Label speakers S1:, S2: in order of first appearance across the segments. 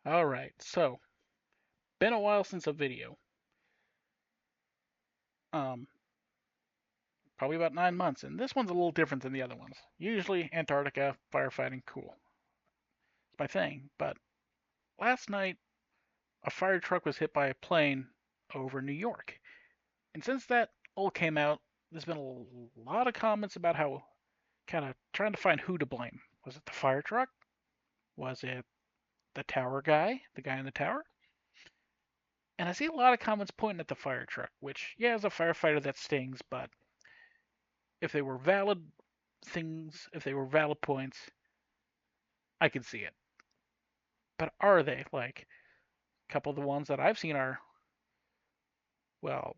S1: Alright, so, been a while since a video. Um, Probably about 9 months, and this one's a little different than the other ones. Usually, Antarctica, firefighting, cool. It's my thing, but last night, a fire truck was hit by a plane over New York. And since that all came out, there's been a lot of comments about how kind of trying to find who to blame. Was it the fire truck? Was it the tower guy, the guy in the tower? And I see a lot of comments pointing at the fire truck, which, yeah, as a firefighter, that stings, but if they were valid things, if they were valid points, I could see it. But are they? Like, a couple of the ones that I've seen are, well,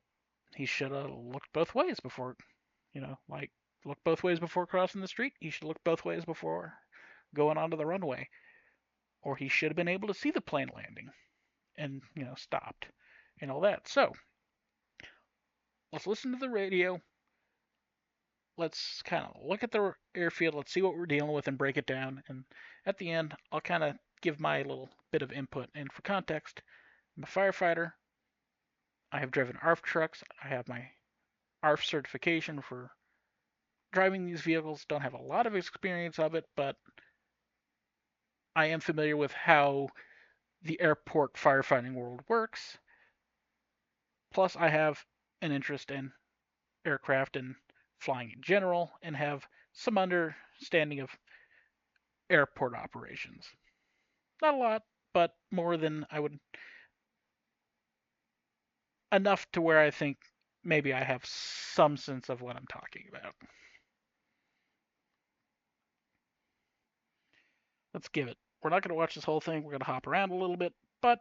S1: he should have looked both ways before, like, look both ways before crossing the street. He should look both ways before going onto the runway. Or he should have been able to see the plane landing and, stopped and all that. So, let's listen to the radio. Let's kind of look at the airfield. Let's see what we're dealing with and break it down. And at the end, I'll kind of give my little bit of input. And for context, I'm a firefighter. I have driven ARF trucks. I have my ARF certification for driving these vehicles. Don't have a lot of experience of it, but I am familiar with how the airport firefighting world works. Plus, I have an interest in aircraft and flying in general, and have some understanding of airport operations. Not a lot, but more than I would. Enough to where I think maybe I have some sense of what I'm talking about. Let's give it. We're not going to watch this whole thing. We're going to hop around a little bit, but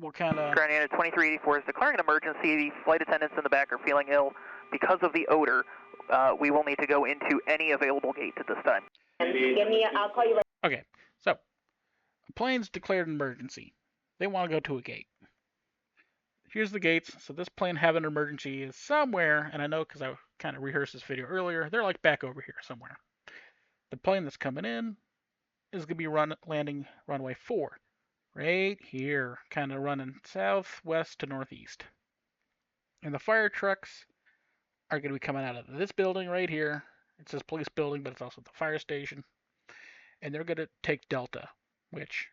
S1: we'll kind of.
S2: Ground Unit 2384 is declaring an emergency. The flight attendants in the back are feeling ill because of the odor. We will need to go into any available gate at this time.
S3: I'll call you right.
S1: Okay, so a plane's declared an emergency. They want to go to a gate. Here's the gates. So this plane having an emergency is somewhere, and I know because I kind of rehearsed this video earlier, they're like back over here somewhere. The plane that's coming in is going to be landing runway 4. Right here, kind of running southwest to northeast. And the fire trucks are going to be coming out of this building right here. It says police building, but it's also the fire station. And they're going to take Delta, which,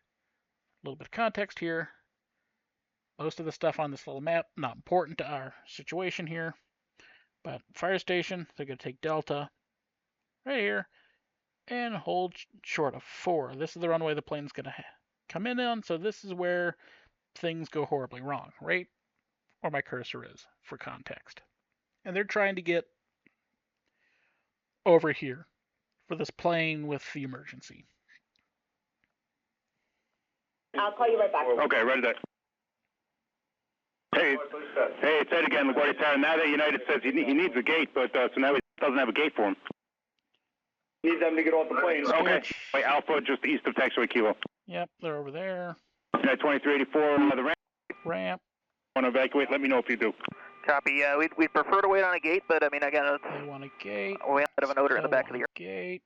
S1: a little bit of context here. Most of the stuff on this little map, not important to our situation here. But fire station, they're going to take Delta right here and hold short of 4. This is the runway the plane's going to come in on, so this is where things go horribly wrong, right? Where my cursor is, for context. And they're trying to get over here for this plane with the emergency.
S3: I'll call you right back.
S4: Okay, ready that. Hey, it's Ed again, LaGuardia Tower. Now that United says he needs a gate, but so now he doesn't have a gate for him.
S5: Need them to get off the plane.
S4: Okay. Wait, Alpha, just east of Taxiway Kilo.
S1: Yep, they're over there.
S4: United 2384, the ramp.
S1: Ramp.
S4: Want to evacuate? Let me know if you do.
S2: Copy. We'd prefer to wait on a gate, but I mean, again,
S1: They want a gate.
S2: we have a bit of an odor in the back of the air.
S1: Gate.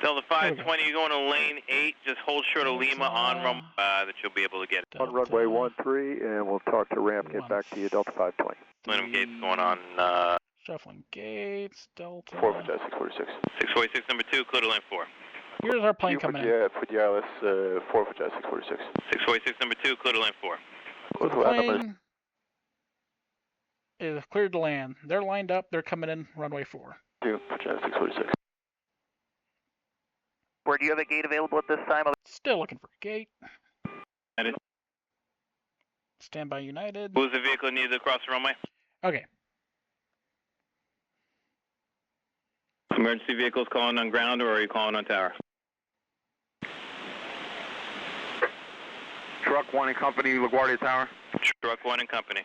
S6: Delta 520, you're going to lane 8. Just hold short of Lima on runway that you'll be able to get.
S1: Delta.
S7: On runway 13, and we'll talk to ramp, get back to you, Delta 520.
S6: Lane gates going on.
S1: Shuffling gates, Delta.
S7: 646.
S6: 646, number 2, clear to lane 4.
S1: Here's our plane coming in.
S7: Fujialis, 646.
S6: 646, number 2, clear to lane 4.
S1: So the plane is cleared to land. They're lined up. They're coming in runway 4.
S7: 646.
S2: Where do you have a gate available at this time?
S1: Still looking for a gate.
S6: United.
S1: Standby United.
S6: Who's the vehicle needed to cross the runway?
S1: Okay.
S6: Emergency vehicles calling on ground, or are you calling on tower?
S5: Truck 1 and Company, LaGuardia Tower.
S6: Truck 1 and company.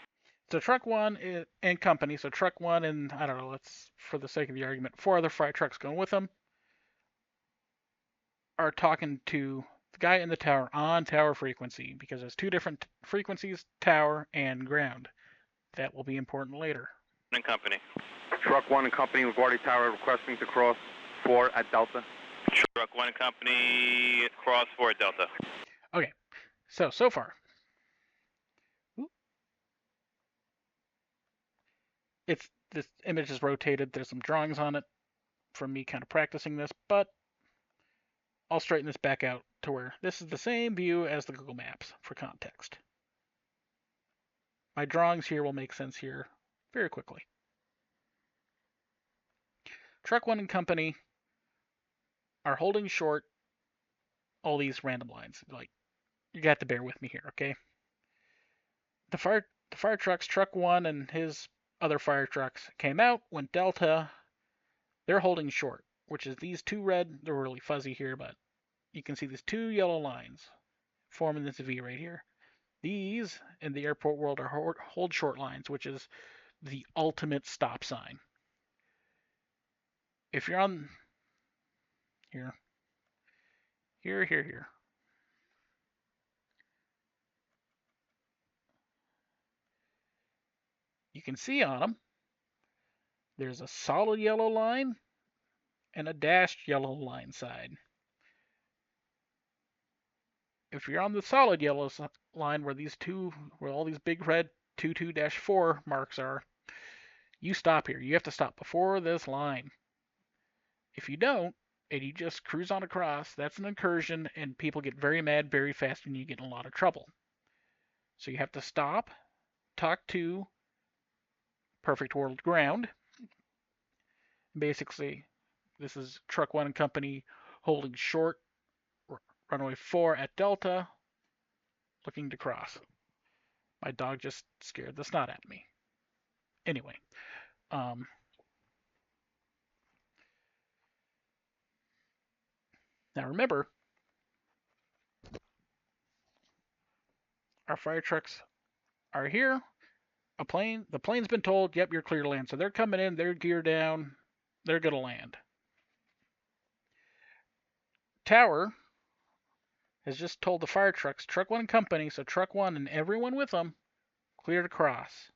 S1: So truck 1 and company. So truck 1 and, I don't know, let's, for the sake of the argument, 4 other fire trucks going with them are talking to the guy in the tower on tower frequency, because there's 2 different frequencies, tower and ground. That will be important later.
S6: And company.
S5: Truck 1 and Company, LaGuardia Tower, requesting to cross 4 at Delta.
S6: Truck 1 Company, cross for Delta.
S1: Okay, so far. This image is rotated. There's some drawings on it from me kind of practicing this, but I'll straighten this back out to where this is the same view as the Google Maps for context. My drawings here will make sense here very quickly. Truck 1 and Company are holding short all these random lines. Like, you got to bear with me here, okay? The fire trucks, Truck 1 and his other fire trucks came out when Delta, they're holding short, which is these two red, they're really fuzzy here, but you can see these two yellow lines forming this V right here. These in the airport world are hold short lines, which is the ultimate stop sign. If you're on here, you can see on them, there's a solid yellow line and a dashed yellow line side. If you're on the solid yellow line where all these big red 22-4 marks are, you stop here. You have to stop before this line. If you don't, and you just cruise on across, that's an incursion, and people get very mad very fast, and you get in a lot of trouble. So you have to stop, talk to Perfect World Ground. Basically, this is Truck 1 and Company holding short, runway 4 at Delta, looking to cross. My dog just scared the snot at me. Anyway, now remember, our fire trucks are here. The plane's been told, yep, you're clear to land. So they're coming in, they're geared down, they're going to land. Tower has just told the fire trucks, Truck 1 Company, so Truck 1 and everyone with them, clear to cross.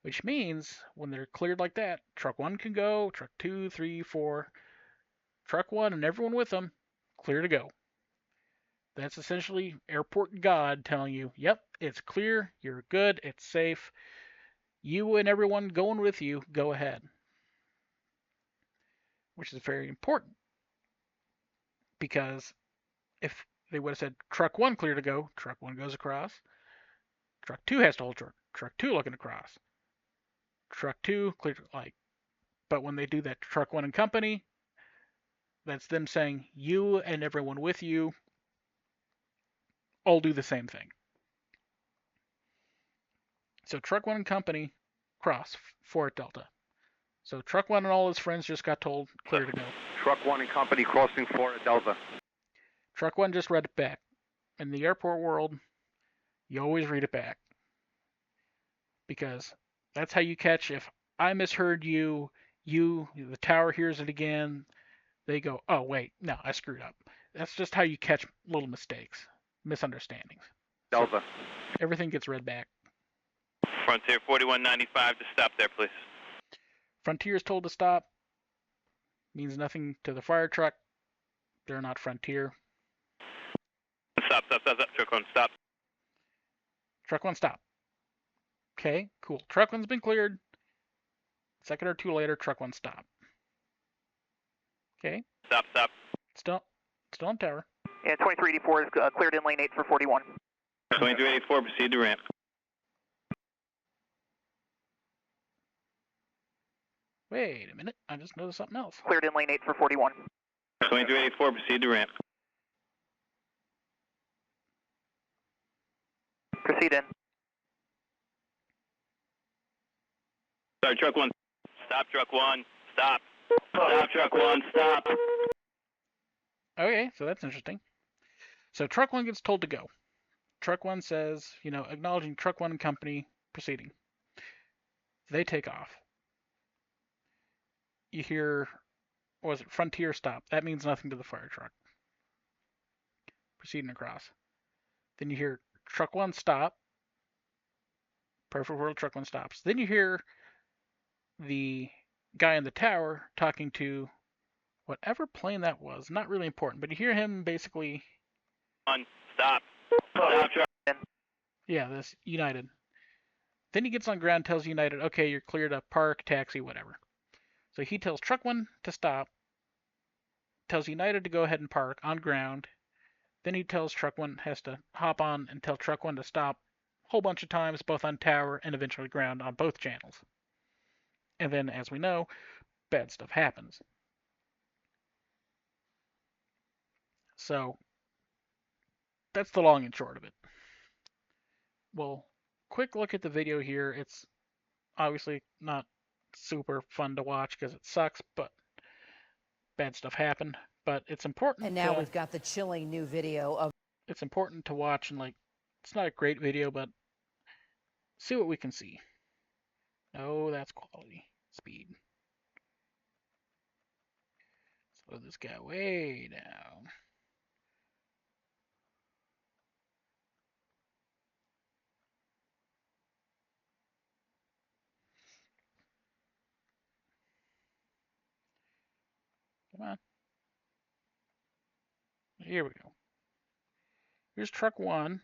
S1: Which means, when they're cleared like that, Truck 1 can go, Truck 2, 3, 4, Truck 1 and everyone with them, clear to go. That's essentially airport God telling you, yep, it's clear, you're good, it's safe. You and everyone going with you, go ahead. Which is very important. Because if they would have said Truck 1 clear to go, Truck 1 goes across. Truck 2 has to hold short. Truck 2 looking across. Truck 2 clear to, but when they do that Truck 1 and Company, that's them saying you and everyone with you all do the same thing. So Truck 1 and Company cross for at Delta. So Truck 1 and all his friends just got told clear to go.
S5: Truck 1 and Company crossing for Delta.
S1: Truck 1 just read it back. In the airport world, you always read it back. Because that's how you catch if I misheard you, the tower hears it again, they go, oh wait, no, I screwed up. That's just how you catch little mistakes, misunderstandings.
S5: Delta.
S1: So everything gets read back.
S6: Frontier 4195 to stop there, please.
S1: Frontier is told to stop. Means nothing to the fire truck. They're not Frontier.
S6: Stop. Truck 1, stop.
S1: Truck 1, stop. Okay, cool. Truck 1's been cleared. Second or two later, Truck 1, stop. Okay.
S6: Stop.
S1: Still on tower.
S2: And 2384 is cleared in lane 8 for 41.
S6: 2384, proceed to ramp.
S1: Wait a minute, I just noticed something else.
S2: Cleared in lane 8 for 41.
S6: 2384, proceed to ramp.
S2: Proceed in.
S6: Sorry, Truck 1. Stop, Truck 1. Stop. Stop, Truck 1. Stop.
S1: Okay, so that's interesting. So Truck 1 gets told to go. Truck 1 says, acknowledging Truck 1 and Company proceeding. They take off. You hear, Frontier stop. That means nothing to the fire truck. Proceeding across. Then you hear Truck 1 stop. Perfect World Truck 1 stops. Then you hear the guy in the tower talking to whatever plane that was, not really important, but you hear him basically,
S6: On, stop. Stop, truck.
S1: yeah, this United. Then he gets on ground, tells United, okay, you're clear to park, taxi, whatever. So he tells Truck 1 to stop, tells United to go ahead and park on ground. Then he tells Truck 1 has to hop on and tell Truck 1 to stop a whole bunch of times, both on tower and eventually ground on both channels. And then, as we know, bad stuff happens. So that's the long and short of it. Well, quick look at the video here. It's obviously not super fun to watch because it sucks, but bad stuff happened. But it's important.
S8: And now we've got the chilling new video of.
S1: It's important to watch, and like, it's not a great video, but see what we can see. Oh, that's quality. Speed. Slow this guy way down. Come on. Here we go. Here's Truck 1.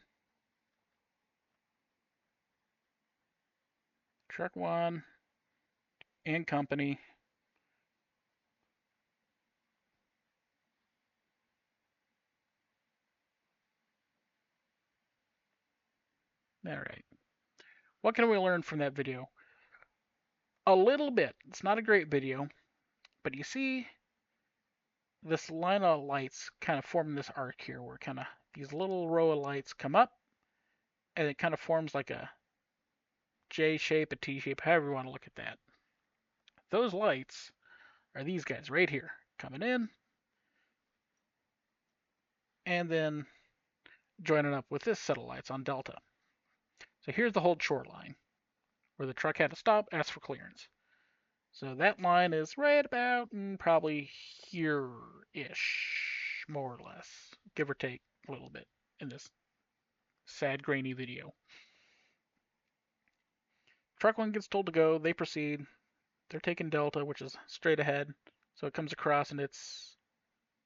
S1: Truck 1 and company. All right. What can we learn from that video? A little bit. It's not a great video, but you see this line of lights kind of form this arc here where kind of these little row of lights come up and it kind of forms like a J shape, a T shape, however you want to look at that. Those lights are these guys right here coming in and then joining up with this set of lights on Delta. So here's the whole shoreline where the truck had to stop, ask for clearance. So that line is right about probably here-ish, more or less, give or take a little bit in this sad, grainy video. Truck 1 gets told to go, they proceed. They're taking Delta, which is straight ahead. So it comes across and it's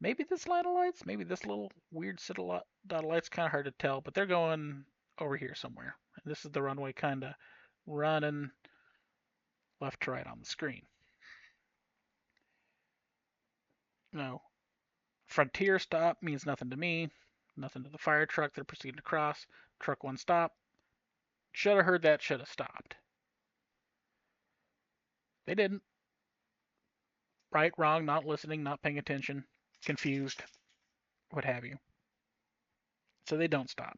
S1: maybe this line of lights, maybe this little weird set of dot of lights, kind of hard to tell, but they're going over here somewhere. And this is the runway kind of running left to right on the screen. No, Frontier stop means nothing to me, nothing to the fire truck they're proceeding across. Truck 1 stop. Should have heard that, should have stopped. They didn't. Right, wrong, not listening, not paying attention, confused, what have you. So they don't stop.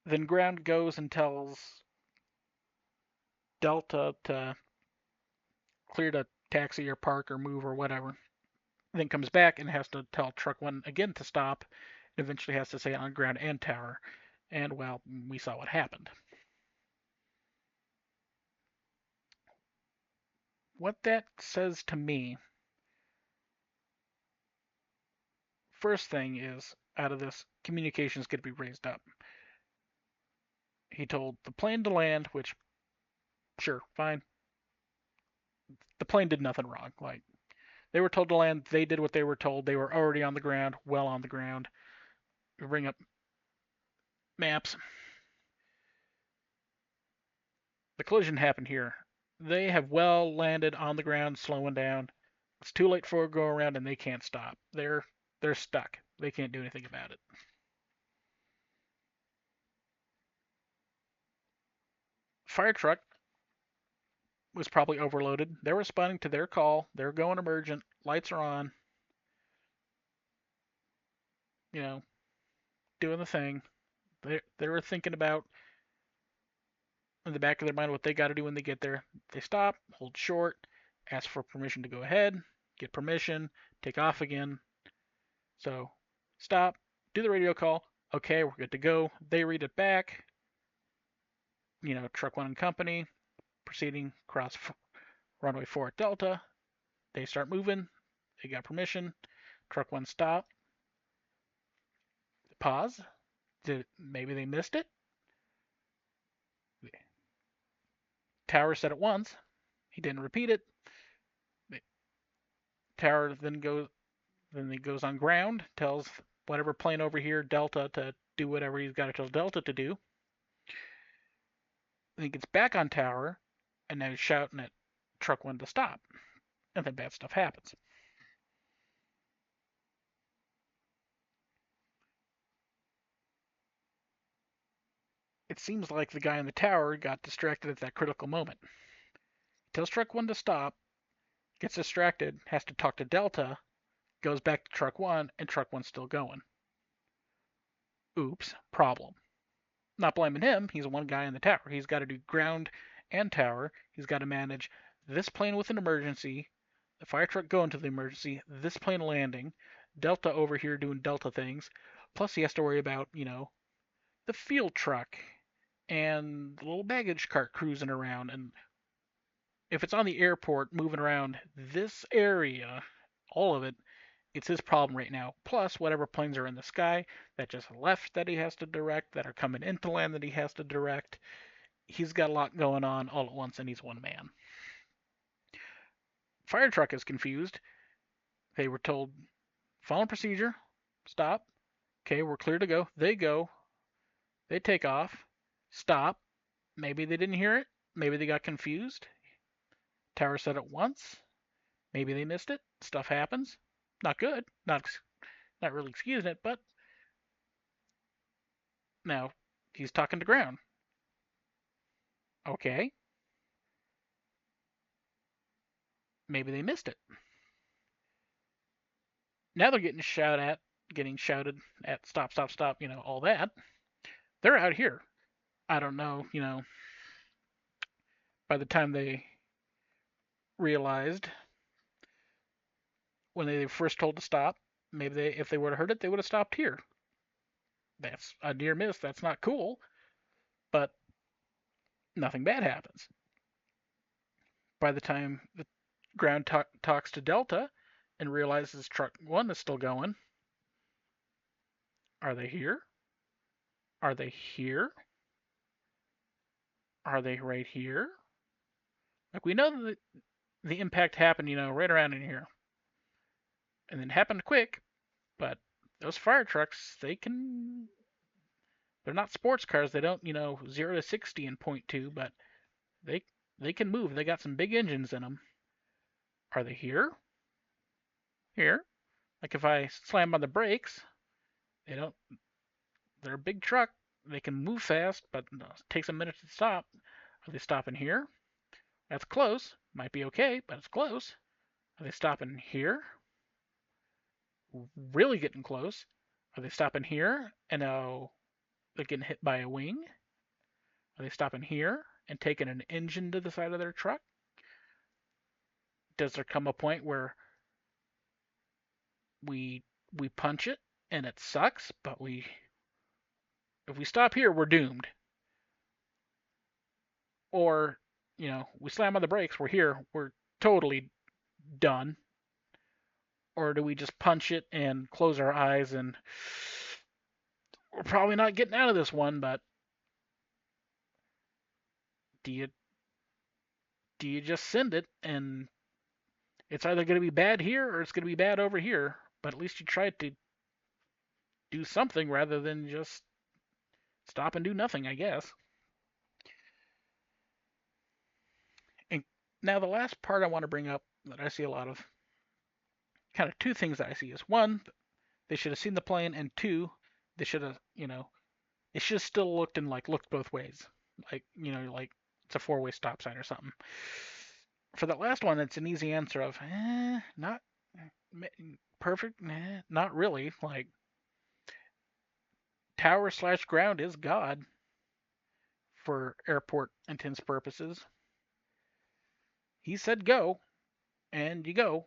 S1: Then ground goes and tells Delta to clear to taxi or park or move or whatever. Then comes back and has to tell Truck 1 again to stop. It eventually has to say on ground and tower. And, well, we saw what happened. What that says to me, first thing is, out of this, communication's going to be raised up. He told the plane to land, which, sure, fine. The plane did nothing wrong. Like, they were told to land, they did what they were told. They were already on the ground, well on the ground. We bring up maps. The collision happened here. They have well landed on the ground, slowing down. It's too late for a go around, and they can't stop. They're stuck. They can't do anything about it. Fire truck was probably overloaded. They're responding to their call. They're going emergent. Lights are on. You know, doing the thing. They were thinking about, in the back of their mind, what they got to do when they get there. They stop, hold short, ask for permission to go ahead, get permission, take off again. So stop, do the radio call. Okay, we're good to go. They read it back. You know, Truck 1 and company proceeding across runway 4 at Delta. They start moving. They got permission. Truck 1 stop. Pause. Maybe they missed it. Tower said it once. He didn't repeat it. Tower then he goes on ground, tells whatever plane over here, Delta, to do whatever he's got to tell Delta to do. Then he gets back on Tower, and now he's shouting at Truck 1 to stop. And then bad stuff happens. It seems like the guy in the tower got distracted at that critical moment. Tells Truck 1 to stop, gets distracted, has to talk to Delta, goes back to Truck 1, and Truck 1's still going. Oops, problem. Not blaming him, he's one guy in the tower. He's got to do ground and tower. He's got to manage this plane with an emergency, the fire truck going to the emergency, this plane landing, Delta over here doing Delta things, plus he has to worry about, the field truck and the little baggage cart cruising around, and if it's on the airport moving around this area, all of it, it's his problem right now. Plus whatever planes are in the sky that just left that he has to direct, that are coming into land that he has to direct. He's got a lot going on all at once, and he's one man. Fire truck is confused. They were told, follow procedure, stop. Okay, we're clear to go. They go. They take off. Stop. Maybe they didn't hear it. Maybe they got confused. Tower said it once. Maybe they missed it. Stuff happens. Not good. Not really excusing it, but now he's talking to ground. Okay. Maybe they missed it. Now they're getting shouted at, stop, stop, stop, all that. They're out here. I don't know, by the time they realized when they were first told to stop, maybe if they would have heard it, they would have stopped here. That's a near miss. That's not cool, but nothing bad happens. By the time the ground talks to Delta and realizes Truck 1 is still going, are they here? Are they here? Are they right here? Like, we know that the impact happened, right around in here. And it happened quick, but those fire trucks, they're not sports cars. They don't, 0 to 60 in 0.2, but they can move. They got some big engines in them. Are they here? Here? Like, if I slam on the brakes, they're a big truck. They can move fast, but it takes a minute to stop. Are they stopping here? That's close. Might be okay, but it's close. Are they stopping here? Really getting close. Are they stopping here? And now they're getting hit by a wing. Are they stopping here and taking an engine to the side of their truck? Does there come a point where we punch it and it sucks, but if we stop here, we're doomed? Or, we slam on the brakes, we're here, we're totally done. Or do we just punch it and close our eyes and we're probably not getting out of this one, but do you just send it and it's either going to be bad here or it's going to be bad over here, but at least you tried to do something rather than just stop and do nothing, I guess. And now the last part I want to bring up that I see a lot of, kind of two things that I see is, one, they should have seen the plane, and two, they should have, it should have still looked both ways. Like it's a four-way stop sign or something. For that last one, it's an easy answer of, not perfect, not really. Like, tower/ground is God for airport intents purposes. He said go, and you go.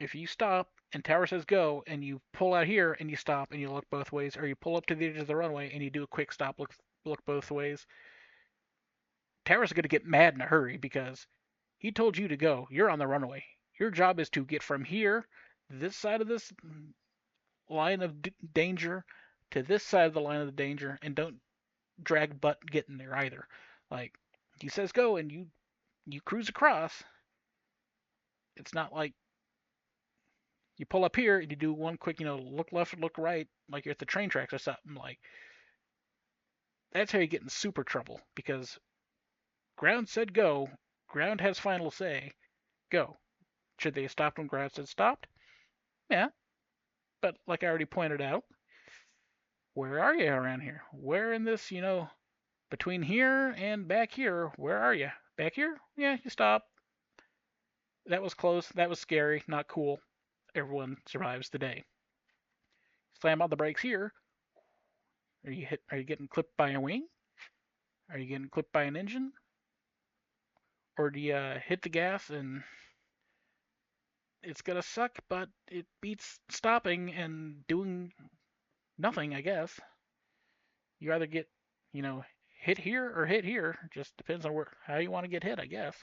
S1: If you stop and tower says go, and you pull out here and you stop and you look both ways, or you pull up to the edge of the runway and you do a quick stop, look both ways, tower's going to get mad in a hurry because he told you to go. You're on the runway. Your job is to get from here, this side of this line of danger, to this side of the line of the danger, and don't drag butt getting there either. Like, he says go and you cruise across. It's not like you pull up here and you do one quick, look left, look right, like you're at the train tracks or something. Like, that's how you get in super trouble, because ground said go, ground has final say, go. Should they have stopped when ground said stopped? Yeah, but like I already pointed out, where are you around here? Where in this, between here and back here, where are you? Back here? Yeah, you stop. That was close. That was scary. Not cool. Everyone survives the day. Slam on the brakes here. Are you getting clipped by a wing? Are you getting clipped by an engine? Or do you hit the gas and it's gonna suck, but it beats stopping and doing nothing, I guess. You either get, hit here or hit here. Just depends on how you want to get hit, I guess.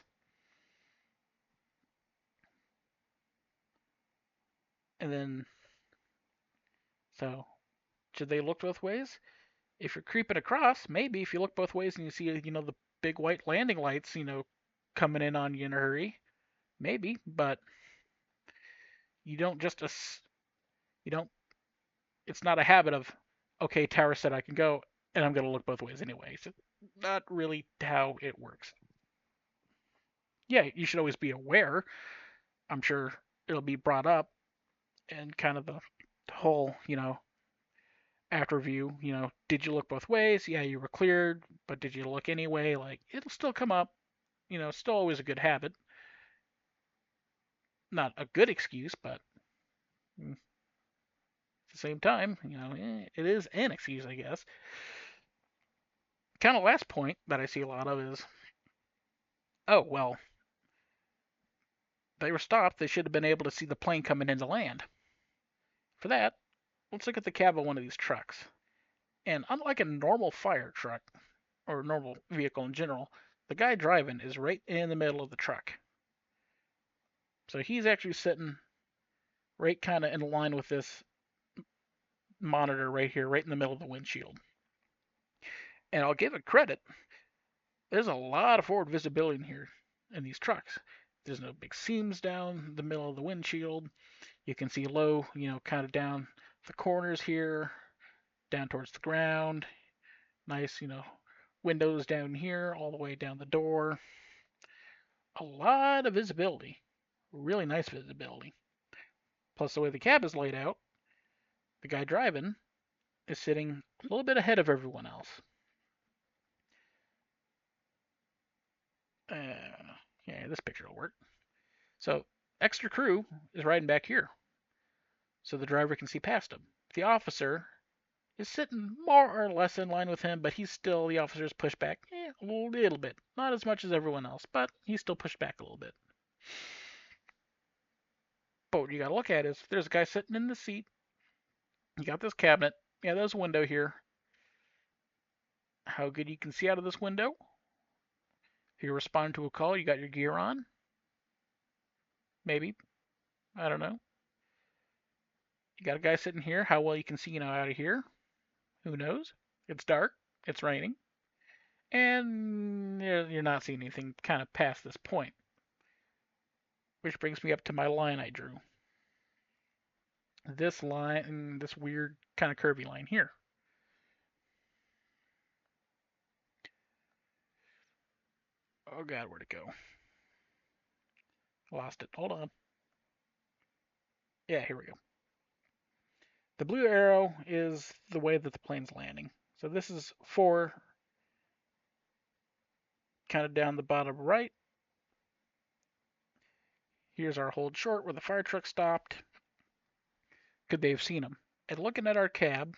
S1: And then, so, should they look both ways? If you're creeping across, maybe if you look both ways and you see, the big white landing lights, coming in on you in a hurry, maybe, but you don't just, it's not a habit of, okay, tower said I can go, and I'm going to look both ways anyway. So, not really how it works. Yeah, you should always be aware. I'm sure it'll be brought up, and kind of the whole, after view, did you look both ways? Yeah, you were cleared, but did you look anyway? Like, it'll still come up. Still always a good habit. Not a good excuse, but at the same time, it is an excuse, I guess. Kind of last point that I see a lot of is, oh, well, they were stopped. They should have been able to see the plane coming in to land. For that, let's look at the cab of one of these trucks. And unlike a normal fire truck, or normal vehicle in general, the guy driving is right in the middle of the truck. So he's actually sitting right kind of in line with this monitor right here, right in the middle of the windshield. And I'll give it credit. There's a lot of forward visibility in here in these trucks. There's no big seams down the middle of the windshield. You can see low, kind of down the corners here, down towards the ground. Nice, windows down here, all the way down the door. A lot of visibility. Really nice visibility. Plus the way the cab is laid out, the guy driving is sitting a little bit ahead of everyone else. Yeah, this picture will work. So, extra crew is riding back here, so the driver can see past him. The officer is sitting more or less in line with him, but the officer's pushed back a little bit. Not as much as everyone else, but he's still pushed back a little bit. But what you gotta look at is, there's a guy sitting in the seat. You got this cabinet. Yeah, there's a window here. How good you can see out of this window? If you respond to a call, you got your gear on? Maybe. I don't know. You got a guy sitting here. How well you can see out of here? Who knows? It's dark. It's raining. And you're not seeing anything kind of past this point. Which brings me up to my line I drew. This line, this weird kind of curvy line here. Oh God, where'd it go? Lost it. Hold on. Yeah, here we go. The blue arrow is the way that the plane's landing. So this is 4, kind of down the bottom right. Here's our hold short where the fire truck stopped. Could they have seen him? And looking at our cab,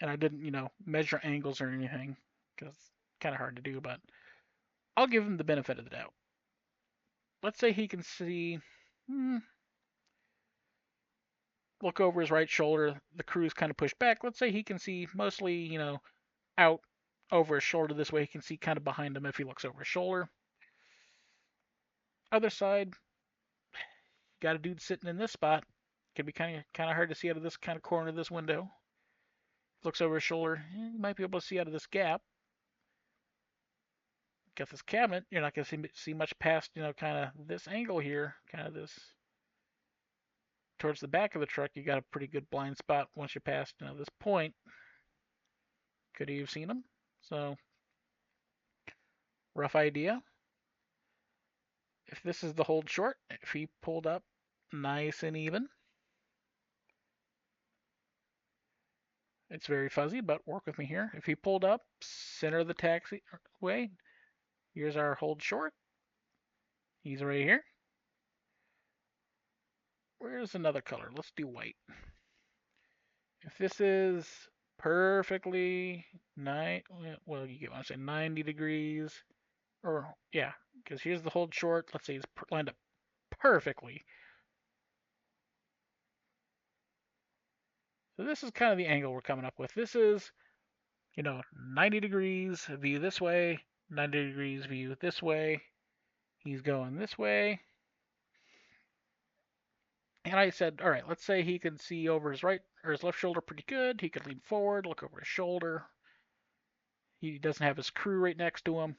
S1: and I didn't, measure angles or anything, because it's kind of hard to do, but I'll give him the benefit of the doubt. Let's say he can see, look over his right shoulder, the crew's kind of pushed back. Let's say he can see mostly, out over his shoulder. This way he can see kind of behind him if he looks over his shoulder. Other side, got a dude sitting in this spot. Could be kind of hard to see out of this kind of corner of this window. Looks over his shoulder, you might be able to see out of this gap. got this cabinet, you're not going to see much past, kind of this angle here, kind of this towards the back of the truck. You got a pretty good blind spot once you pass, this point. Could you have seen him? So, rough idea. If this is the hold short, if he pulled up nice and even, it's very fuzzy, but work with me here. If he pulled up center of the taxiway, here's our hold short. He's right here. Where's another color? Let's do white. If this is perfectly well, you get what I'm saying, 90 degrees, or yeah, because here's the hold short. Let's say it's lined up perfectly. So this is kind of the angle we're coming up with. This is, 90 degrees view this way, 90 degrees view this way. He's going this way. And I said, all right, let's say he could see over his right or his left shoulder pretty good. He could lean forward, look over his shoulder. He doesn't have his crew right next to him.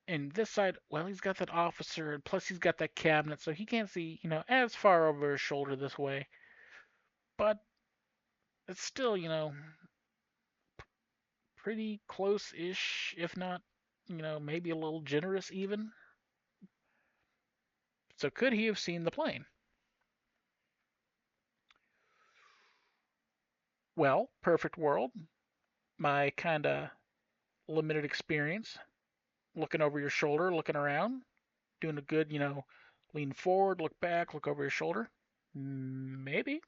S1: And this side, well, he's got that officer, and plus he's got that cabinet, so he can't see, as far over his shoulder this way. But it's still, pretty close-ish, if not, maybe a little generous even. So could he have seen the plane? Well, perfect world, my kind of limited experience, looking over your shoulder, looking around, doing a good, lean forward, look back, look over your shoulder. Maybe.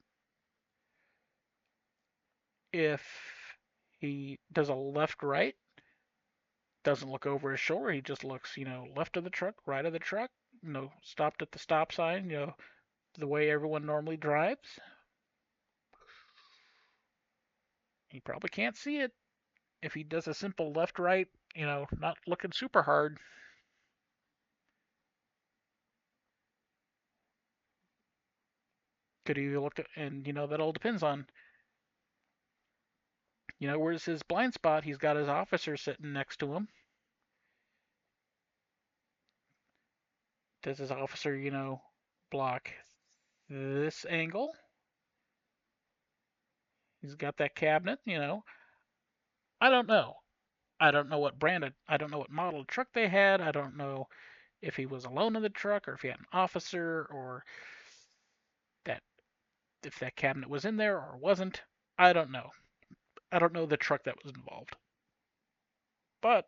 S1: If he does a left-right, doesn't look over his shoulder, he just looks, left of the truck, right of the truck, stopped at the stop sign, the way everyone normally drives. He probably can't see it. If he does a simple left-right, not looking super hard, could he look at, and that all depends on, where's his blind spot? He's got his officer sitting next to him. Does his officer, block this angle? He's got that cabinet, I don't know. I don't know what I don't know what model of truck they had. I don't know if he was alone in the truck or if he had an officer or if that cabinet was in there or wasn't. I don't know. I don't know the truck that was involved. But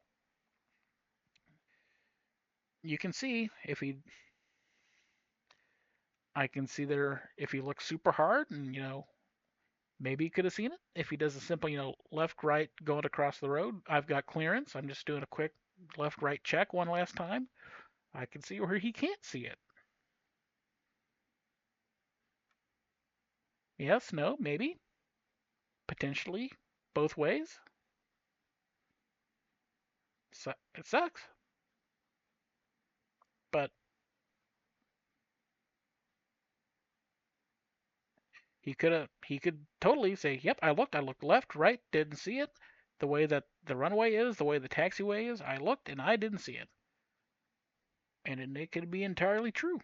S1: you can see I can see there if he looks super hard and, maybe he could have seen it. If he does a simple, left, right, going across the road, I've got clearance. I'm just doing a quick left, right check one last time. I can see where he can't see it. Yes, no, maybe. Potentially both ways. So it sucks. But he could totally say, yep, I looked left, right, didn't see it. The way that the runway is, the way the taxiway is, I looked and I didn't see it. And it could be entirely true.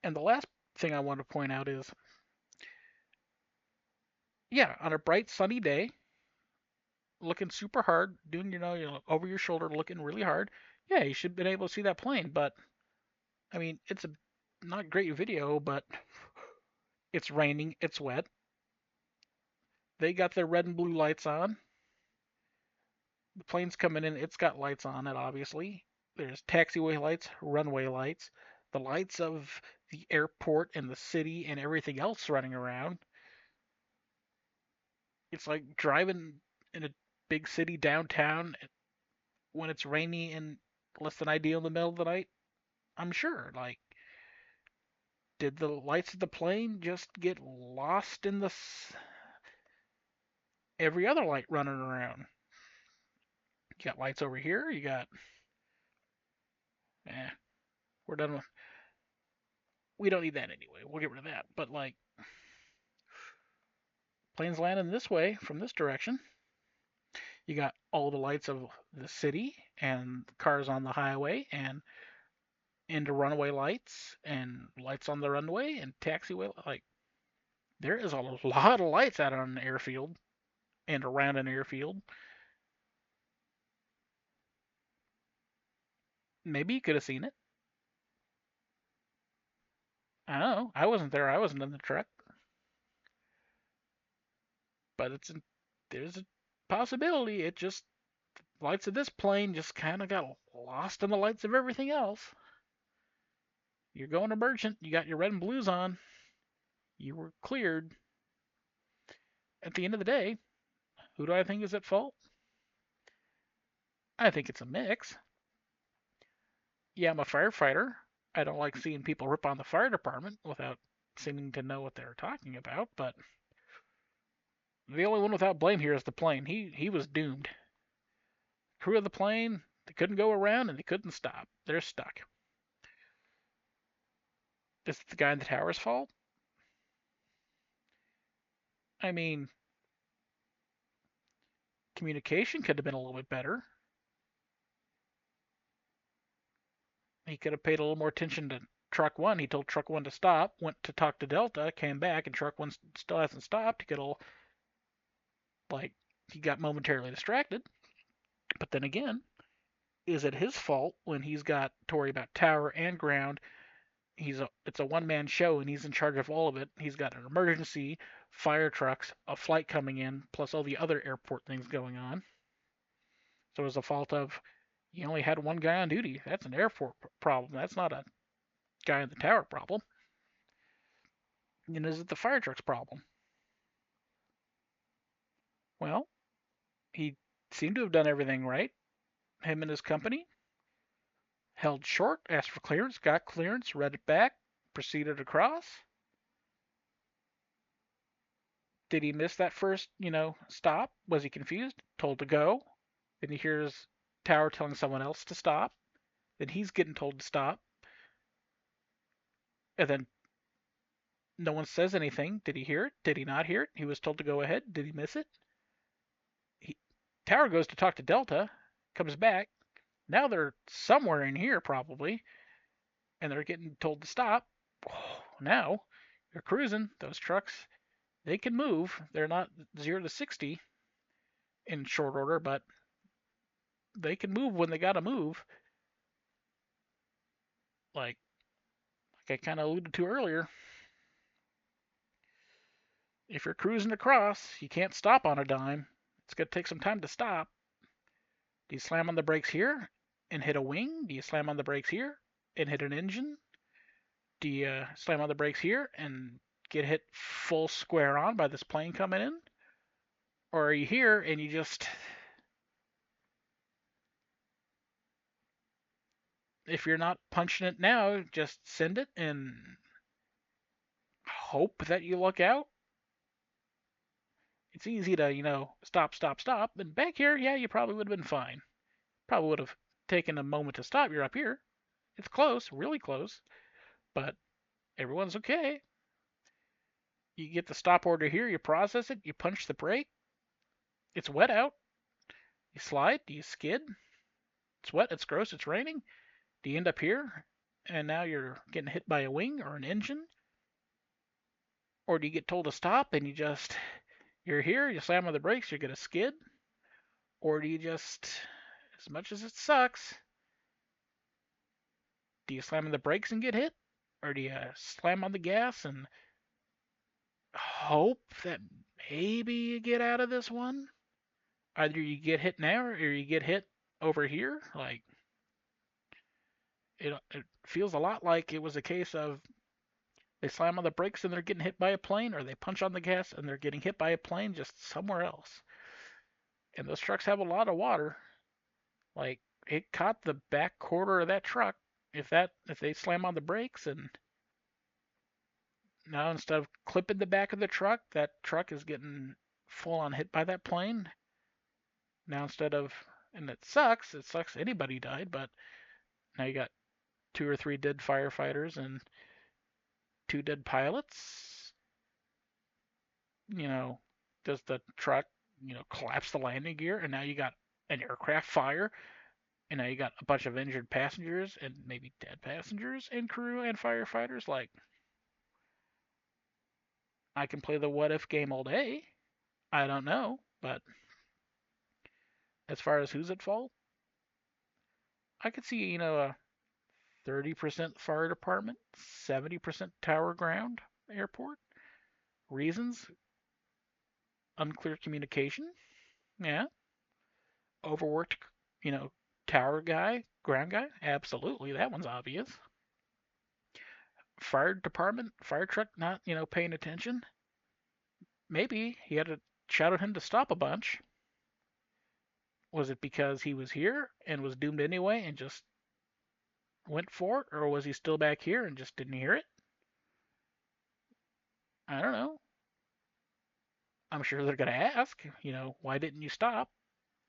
S1: And the last thing I want to point out is, yeah, on a bright sunny day, looking super hard, doing, over your shoulder, looking really hard, yeah, you should have been able to see that plane. But, I mean, it's a not great video, but it's raining, it's wet. They got their red and blue lights on. The plane's coming in, it's got lights on it, obviously. There's taxiway lights, runway lights, the lights of the airport and the city and everything else running around. It's like driving in a big city downtown when it's rainy and less than ideal in the middle of the night. I'm sure, like, did the lights of the plane just get lost in every other light running around? You got lights over here, you got, we're done with, we don't need that anyway, we'll get rid of that. But like, plane's landing this way from this direction. You got all the lights of the city and cars on the highway and into runway lights and lights on the runway and taxiway. Like, there is a lot of lights out on an airfield and around an airfield. Maybe you could have seen it. I don't know. I wasn't there. I wasn't in the truck. But there's a possibility. It just, the lights of this plane just kind of got lost in the lights of everything else. You're going emergent. You got your red and blues on. You were cleared. At the end of the day, who do I think is at fault? I think it's a mix. Yeah, I'm a firefighter. I don't like seeing people rip on the fire department without seeming to know what they're talking about, but the only one without blame here is the plane. He was doomed. Crew of the plane, they couldn't go around and they couldn't stop. They're stuck. Is it the guy in the tower's fault? I mean, communication could have been a little bit better. He could have paid a little more attention to Truck 1. He told Truck 1 to stop, went to talk to Delta, came back, and Truck 1 still hasn't stopped. He could have, like, he got momentarily distracted. But then again, is it his fault when he's got to worry about tower and ground? It's a one-man show, and he's in charge of all of it. He's got an emergency, fire trucks, a flight coming in, plus all the other airport things going on. So it's a fault of, you only had one guy on duty. That's an airport problem. That's not a guy in the tower problem. And is it the fire truck's problem? Well, he seemed to have done everything right. Him and his company held short, asked for clearance, got clearance, read it back, proceeded across. Did he miss that first, stop? Was he confused? Told to go. Then he hears tower telling someone else to stop. Then he's getting told to stop. And then no one says anything. Did he hear it? Did he not hear it? He was told to go ahead. Did he miss it? Tower goes to talk to Delta, comes back. Now they're somewhere in here probably, and they're getting told to stop. Now you're cruising. Those trucks, they can move. They're not 0 to 60 in short order, but they can move when they gotta move. Like I kind of alluded to earlier, if you're cruising across, you can't stop on a dime. It's going to take some time to stop. Do you slam on the brakes here and hit a wing? Do you slam on the brakes here and hit an engine? Do you slam on the brakes here and get hit full square on by this plane coming in? Or are you here and you just... If you're not punching it now, just send it and hope that you look out. It's easy to, stop. And back here, yeah, you probably would have been fine. Probably would have taken a moment to stop. You're up here. It's close, really close. But everyone's okay. You get the stop order here, you process it, you punch the brake. It's wet out. You slide, do you skid? It's wet, it's gross, it's raining. Do you end up here and now you're getting hit by a wing or an engine? Or do you get told to stop and you're here, you slam on the brakes, you're going to skid? Or do you just, as much as it sucks, do you slam on the brakes and get hit? Or do you slam on the gas and hope that maybe you get out of this one? Either you get hit now or you get hit over here. Like, it feels a lot like it was a case of they slam on the brakes and they're getting hit by a plane, or they punch on the gas and they're getting hit by a plane just somewhere else. And those trucks have a lot of water. Like, it caught the back quarter of that truck. If they slam on the brakes, and now instead of clipping the back of the truck, that truck is getting full on hit by that plane. Now instead of, and it sucks anybody died, but now you got 2 or 3 dead firefighters and 2 dead pilots. Does the truck collapsed the landing gear, and now you got an aircraft fire, and now you got a bunch of injured passengers and maybe dead passengers and crew and firefighters. Like, I can play the what if game all day. I don't know, but as far as who's at fault, I could see, a 30% fire department, 70% tower ground airport. Reasons? Unclear communication. Yeah. Overworked, tower guy, ground guy. Absolutely, that one's obvious. Fire department, fire truck not, paying attention. Maybe he had to shout at him to stop a bunch. Was it because he was here and was doomed anyway and just went for it, or was he still back here and just didn't hear it? I don't know. I'm sure they're going to ask, why didn't you stop?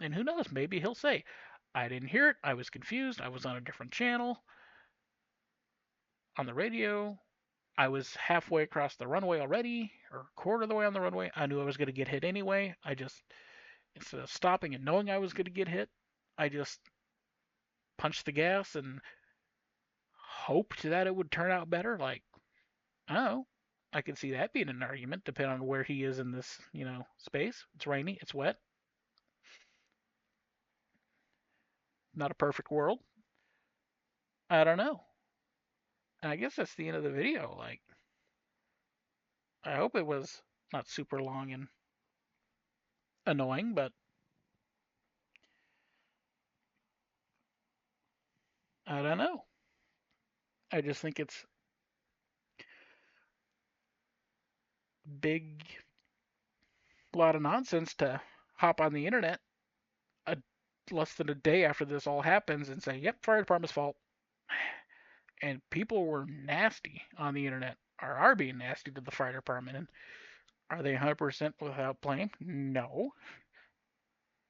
S1: And who knows, maybe he'll say, I didn't hear it, I was confused, I was on a different channel. On the radio, I was halfway across the runway already, or a quarter of the way on the runway. I knew I was going to get hit anyway. I just, instead of stopping and knowing I was going to get hit, I just punched the gas and hoped that it would turn out better. Like, I don't know. I could see that being an argument, depending on where he is in this, space. It's rainy, it's wet. Not a perfect world. I don't know. And I guess that's the end of the video. Like, I hope it was not super long and annoying, but I don't know. I just think it's big, lot of nonsense to hop on the internet less than a day after this all happens and say, yep, fire department's fault. And people were nasty on the internet, or are being nasty to the fire department. And are they 100% without blame? No.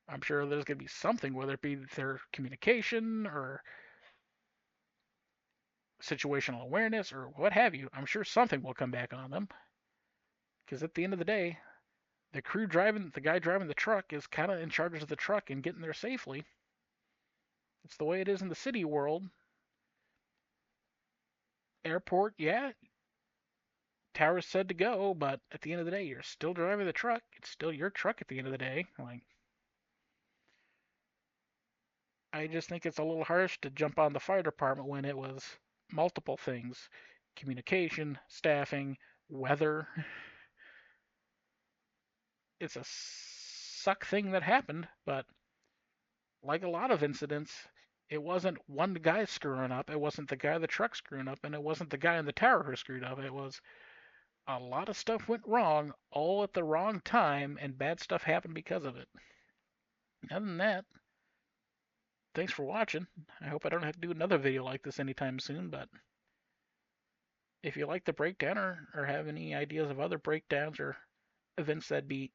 S1: I'm sure there's going to be something, whether it be their communication or situational awareness or what have you. I'm sure something will come back on them. Because at the end of the day, the guy driving the truck is kind of in charge of the truck and getting there safely. It's the way it is in the city world. Airport, yeah. Tower's said to go, but at the end of the day, you're still driving the truck. It's still your truck at the end of the day. Like, I just think it's a little harsh to jump on the fire department when it was multiple things. Communication, staffing, weather. It's a suck thing that happened, but like a lot of incidents, it wasn't one guy screwing up. It wasn't the guy in the truck screwing up, and it wasn't the guy in the tower who screwed up. It was a lot of stuff went wrong, all at the wrong time, and bad stuff happened because of it. Other than that, thanks for watching. I hope I don't have to do another video like this anytime soon, but if you like the breakdown or have any ideas of other breakdowns or events that'd be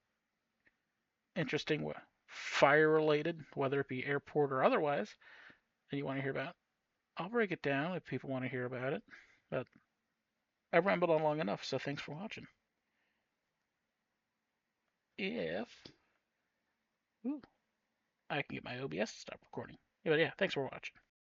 S1: interesting, fire related, whether it be airport or otherwise, and you want to hear about, I'll break it down if people want to hear about it. But I've rambled on long enough, so thanks for watching. If I can get my OBS to stop recording. But yeah, thanks for watching.